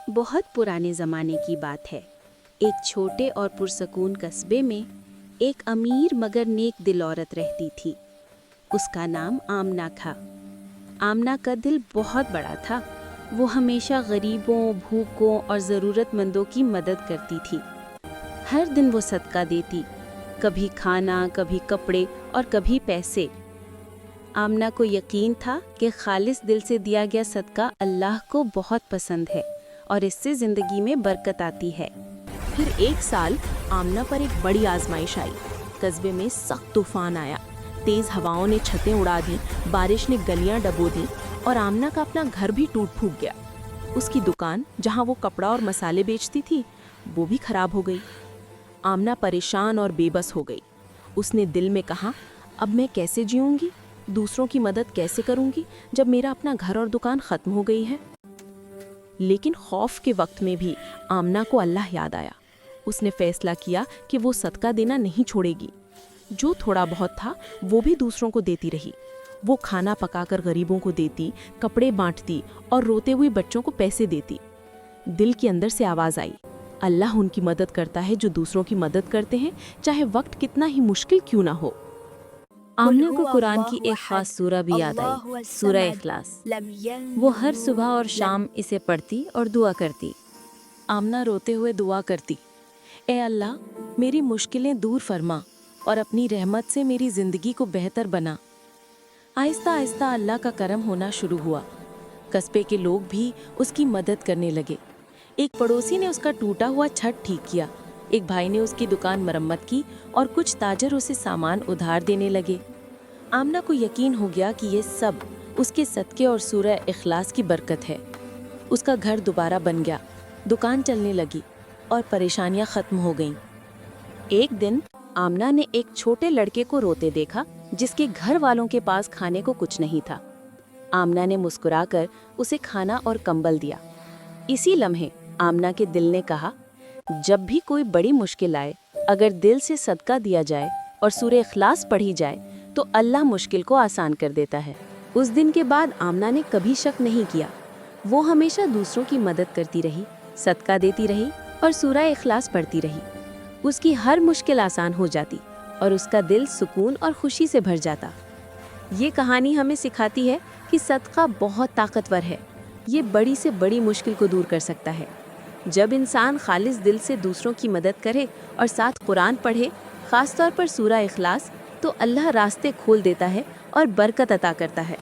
बहुत पुराने ज़माने की बात है। एक छोटे और पुरसकून कस्बे में एक अमीर मगर नेक दिल औरत रहती थी। उसका नाम आमना था। आमना का दिल बहुत बड़ा था। वो हमेशा गरीबों, भूखों और ज़रूरतमंदों की मदद करती थी। हर दिन वो सदका देती, कभी खाना, कभी कपड़े और कभी पैसे। आमना को यकीन था कि खालिस दिल से दिया गया सदका अल्लाह को बहुत पसंद है और इससे ज़िंदगी में बरकत आती है। फिर एक साल आमना पर एक बड़ी आजमाइश आई। कस्बे में सख्त तूफान आया। तेज हवाओं ने छतें उड़ा दी, बारिश ने गलियां डबो दी और आमना का अपना घर भी टूट फूट गया। उसकी दुकान, जहां वो कपड़ा और मसाले बेचती थी, वो भी खराब हो गई। आमना परेशान और बेबस हो गई। उसने दिल में कहा, अब मैं कैसे जीऊंगी, दूसरों की मदद कैसे करूंगी जब मेरा अपना घर और दुकान खत्म हो गई है। लेकिन खौफ के वक्त में भी आमना को अल्लाह याद आया। उसने फैसला किया कि वो सदका देना नहीं छोड़ेगी। जो थोड़ा बहुत था वो भी दूसरों को देती रही। वो खाना पकाकर गरीबों को देती, कपड़े बांटती और रोते हुए बच्चों को पैसे देती। दिल के अंदर से आवाज़ आई, अल्लाह उनकी मदद करता है जो दूसरों की मदद करते हैं, चाहे वक्त कितना ही मुश्किल क्यों ना हो। आमना को कुरान की एक खास सूरा भी याद आई, सूरा इखलास। वो हर सुबह और शाम इसे पढ़ती और दुआ करती। आमना रोते हुए दुआ करती, ए अल्लाह, मेरी मुश्किलें दूर फरमा और अपनी रहमत से मेरी ज़िंदगी को बेहतर बना। आहिस्ता आहिस्ता अल्लाह का करम होना शुरू हुआ। कस्बे के लोग भी उसकी मदद करने लगे। एक पड़ोसी ने उसका टूटा हुआ छत ठीक किया, एक भाई ने उसकी दुकान मरम्मत की और कुछ ताजर उसे सामान उधार देने लगे। आमना को यकीन हो गया कि ये सब उसके सदके और सूरह इखलास की बरकत है। उसका घर दोबारा बन गया, दुकान चलने लगी और परेशानियां खत्म हो गईं। एक दिन आमना ने एक छोटे लड़के को रोते देखा जिसके घर वालों के पास खाने को कुछ नहीं था। आमना ने मुस्कुराकर उसे खाना और कंबल दिया। इसी लम्हे आमना के दिल ने कहा, जब भी कोई बड़ी मुश्किल आए, अगर दिल से सदका दिया जाए और सूरह इखलास पढ़ी जाए तो अल्लाह मुश्किल को आसान कर देता है। उस दिन के बाद आमना ने कभी शक नहीं किया। वो हमेशा दूसरों की मदद करती रही, सदका देती रही और सूरह इखलास पढ़ती रही। उसकी हर मुश्किल आसान हो जाती और उसका दिल सुकून और खुशी से भर जाता। ये कहानी हमें सिखाती है कि सदका बहुत ताकतवर है। ये बड़ी से बड़ी मुश्किल को दूर कर सकता है। जब इंसान खालिस दिल से दूसरों की मदद करे और साथ कुरान पढ़े, खास तौर पर सूरह इखलास, तो अल्लाह रास्ते खोल देता है और बरकत अता करता है।